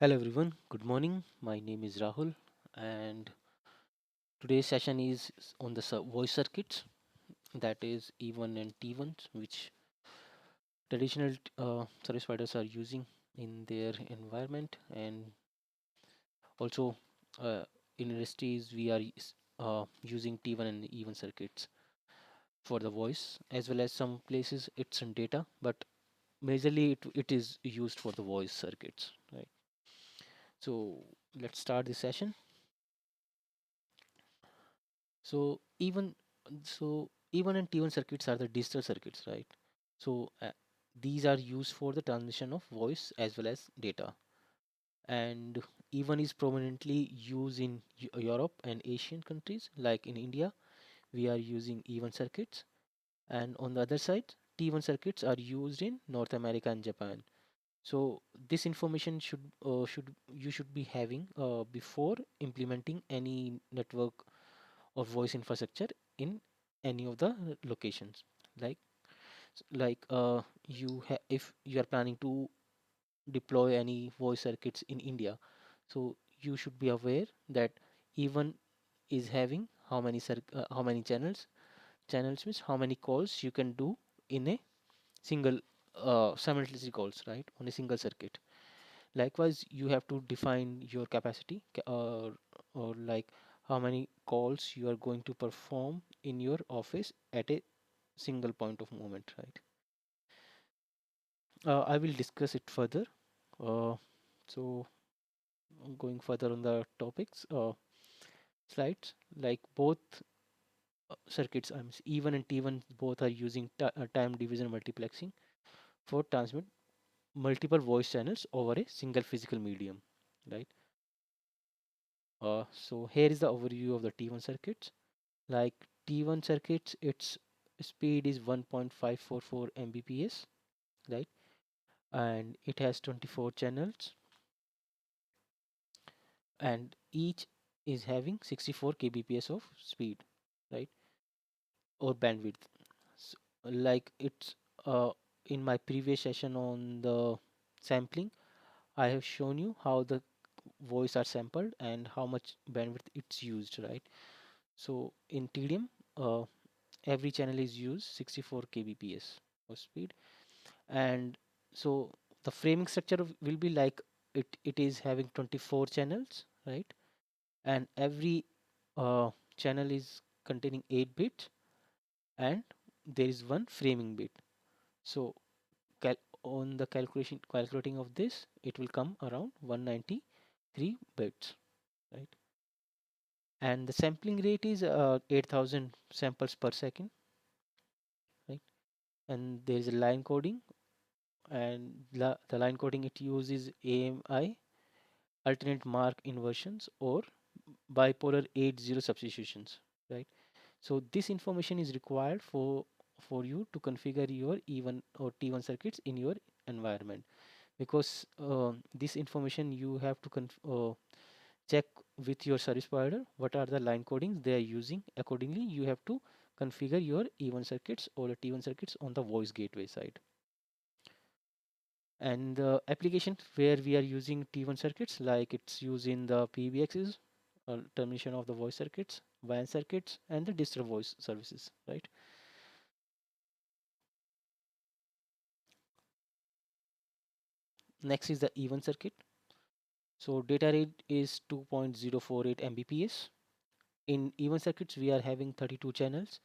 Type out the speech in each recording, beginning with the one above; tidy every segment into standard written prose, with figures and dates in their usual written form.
Hello everyone, good morning. My name is Rahul, and today's session is on the voice circuits, that is E1 and T1s, which traditional service providers are using in their environment. And also in industries we are using T1 and E1 circuits for the voice, as well as some places it's in data, but majorly it is used for the voice circuits, right? So let's start the session. So even and T1 circuits are the digital circuits, right? So these are used for the transmission of voice as well as data. And even is prominently used in Europe and Asian countries. Like in India, we are using even circuits, and on the other side, T1 circuits are used in North America and Japan. So this information should you should be having before implementing any network or voice infrastructure in any of the locations. Like if you are planning to deploy any voice circuits in India, so you should be aware that even is having how many channels means how many calls you can do in a single simultaneously calls, right, on a single circuit. Likewise, you have to define your capacity, or like how many calls you are going to perform in your office at a single point of moment, right? I will discuss it further. So going further on the topics, slides, like both circuits, E1 and T1, both are using time division multiplexing for transmit multiple voice channels over a single physical medium, right? So here is the overview of the T1 circuits. Like T1 circuits, its speed is 1.544 Mbps, right? And it has 24 channels, and each is having 64 kbps of speed, right, or bandwidth. So, like it's in my previous session on the sampling, I have shown you how the voice are sampled and how much bandwidth it's used, right? So in TDM, every channel is used 64 kbps of speed. And so the framing structure will be like it is having 24 channels, right? And every channel is containing 8 bits, and there is one framing bit. So on the calculating of this, it will come around 193 bits, right? And the sampling rate is 8000 samples per second, right? And there is a line coding, and the line coding it uses AMI, alternate mark inversions, or bipolar 8-0 substitutions, right? So this information is required for you to configure your E1 or T1 circuits in your environment, because this information you have to check with your service provider what are the line codings they are using. Accordingly, you have to configure your E1 circuits or the T1 circuits on the voice gateway side. And the application where we are using T1 circuits, like it's used in the PBXs, termination of the voice circuits, WAN circuits, and the digital voice services, right? Next is the E1 circuit. So data rate is 2.048 Mbps. In E1 circuits, we are having 32 channels,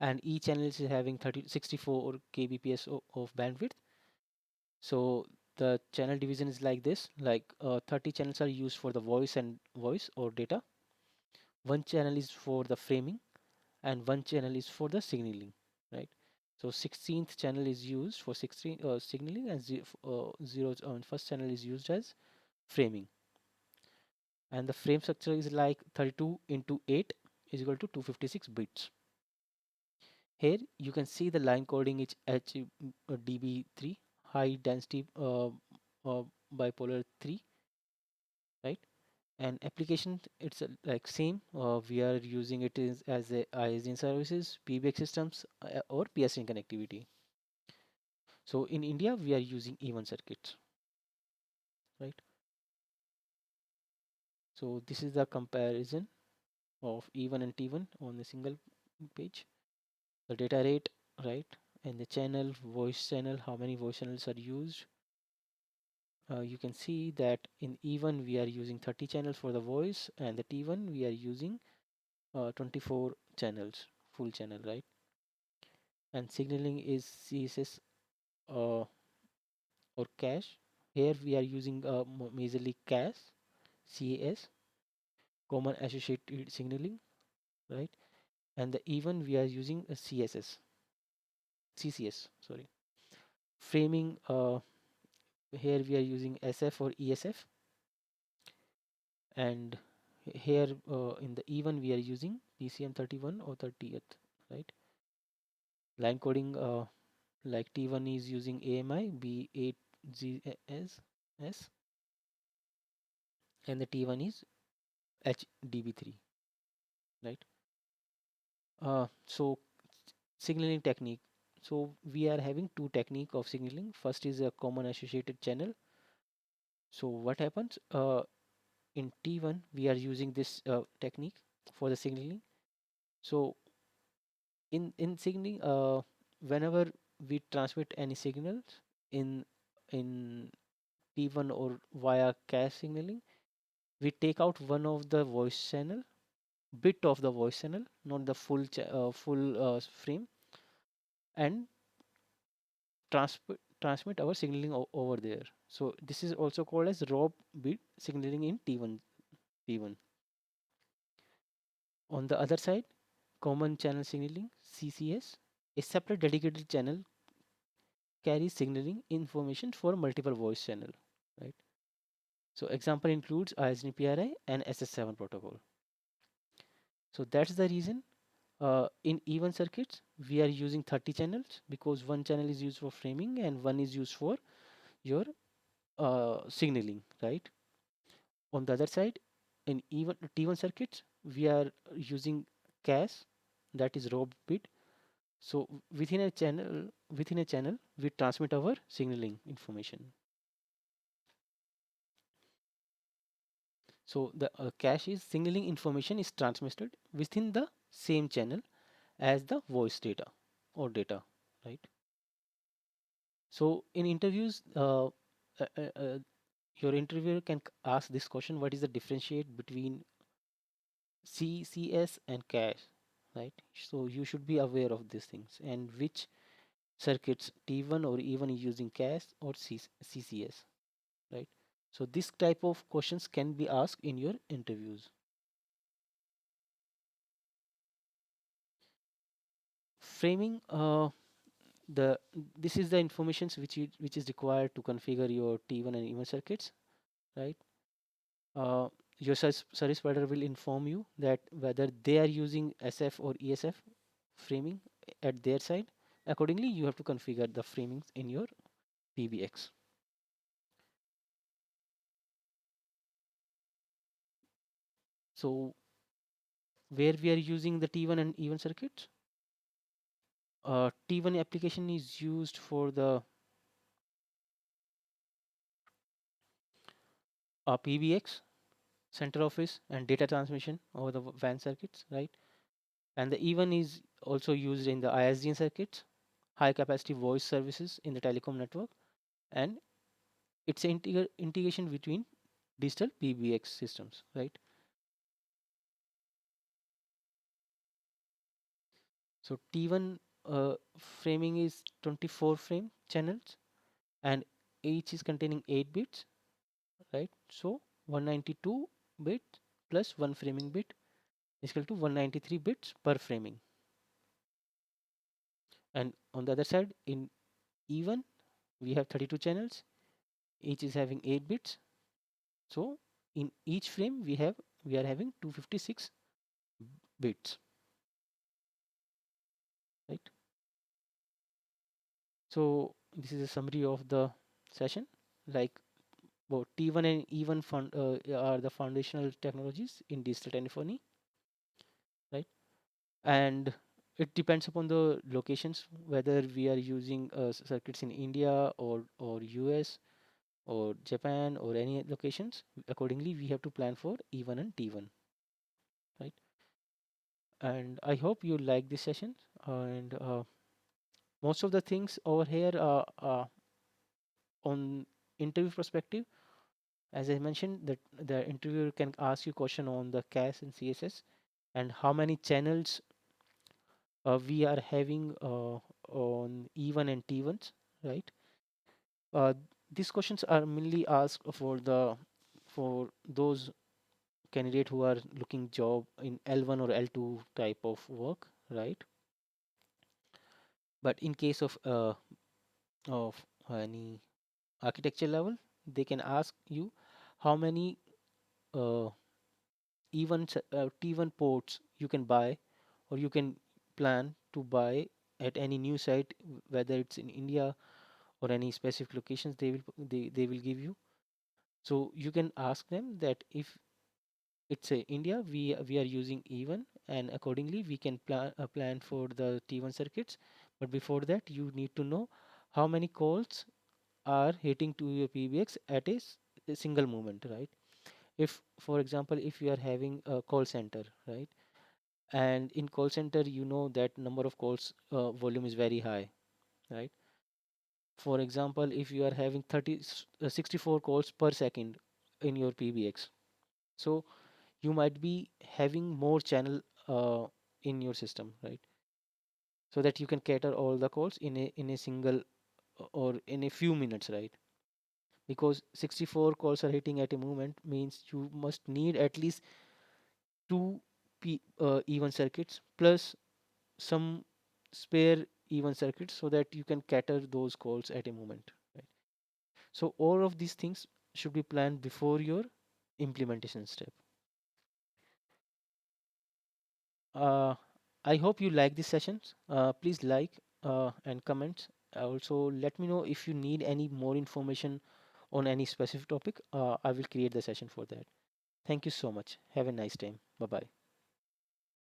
and each channel is having 64 kbps of bandwidth. So the channel division is like this, like 30 channels are used for the voice or data. One channel is for the framing, and one channel is for the signaling, right? So 16th channel is used for 16 signaling, and zero first channel is used as framing. And the frame structure is like 32 into 8 is equal to 256 bits. Here you can see the line coding is HDB3, high density uh, bipolar 3, right? And application it's like same. We are using it as a ISDN services, PBX systems, or PSN connectivity. So in India we are using E1 circuits, right? So this is the comparison of E1 and T1 on a single page. The data rate, right? And the channel, voice channel, how many voice channels are used. You can see that in E1 we are using 30 channels for the voice, and the T1 we are using 24 channels, full channel, right? And signaling is CSS or cache. Here we are using majorly cache, CAS, common associated signaling, right? And the even we are using a CSS, CCS, sorry. Framing, here we are using SF or ESF, and here in the even we are using PCM31 or 30th, right? Line coding, like T1 is using AMI B8GS, and the T1 is HDB3, right? So signaling technique. So we are having two technique of signaling. First is a common associated channel. So what happens? In T1 we are using this technique for the signaling. So in signaling, whenever we transmit any signals in in T1 or via cache signaling, we take out one of the voice channel, bit of the voice channel, not the full frame, and transmit our signaling over there. So this is also called as raw bit signaling in T1. On the other side, common channel signaling CCS, a separate dedicated channel carries signaling information for multiple voice channel, right? So example includes ISNPRI and SS7 protocol. So that's the reason in even circuits we are using 30 channels, because one channel is used for framing and one is used for your signaling, right? On the other side, in even T1 circuits, we are using cache, that is raw bit. So within a channel, we transmit our signaling information. So the cache is signaling information is transmitted within the same channel as the voice data or data, right? So in interviews, uh, uh, uh, your interviewer can ask this question: what is the differentiate between CCS and cache, right? So you should be aware of these things and which circuits T1 or even using cache or CCS, right? So this type of questions can be asked in your interviews. Framing, the this is the information which is required to configure your T1 and even circuits, right? Uh, your service provider will inform you that whether they are using SF or ESF framing at their side. Accordingly, you have to configure the framings in your PBX. So where we are using the T1 and even circuits, T1 application is used for the PBX, center office, and data transmission over the WAN circuits, right? And the even is also used in the ISDN circuits, high capacity voice services in the telecom network, and it's an integration between digital PBX systems, right? So T1 framing is 24 frame channels, and each is containing 8 bits, right? So 192 bits plus one framing bit is equal to 193 bits per framing. And on the other side, in even we have 32 channels, each is having 8 bits. So in each frame we are having 256 bits, right? So this is a summary of the session. Like both T1 and E1 are the foundational technologies in digital telephony, right? And it depends upon the locations whether we are using circuits in India or US or Japan or any locations. Accordingly, we have to plan for E1 and T1, right? And I hope you like this session. And most of the things over here on interview perspective, as I mentioned, that the interviewer can ask you question on the CAS and CSS and how many channels we are having on E1 and T1s, right? Uh, these questions are mainly asked for those candidate who are looking job in L1 or L2 type of work, right? But in case of any architecture level, they can ask you how many uh, T1 ports you can buy or you can plan to buy at any new site, whether it's in India or any specific locations they will give you. So you can ask them that if it's a India, we are using E1, and accordingly we can plan for the T1 circuits. But before that, you need to know how many calls are hitting to your PBX at a single moment, right? If, for example, if you are having a call center, right, and in call center you know that number of calls volume is very high, right? For example, if you are having 64 calls per second in your PBX, so you might be having more channel in your system, right? So that you can cater all the calls in a single or in a few minutes, right? Because 64 calls are hitting at a moment means you must need at least two even circuits plus some spare even circuits so that you can cater those calls at a moment, right? So all of these things should be planned before your implementation step. uh, I hope you like these sessions. Please like and comment. Also let me know if you need any more information on any specific topic. I will create the session for that. Thank you so much. Have a nice time. Bye bye.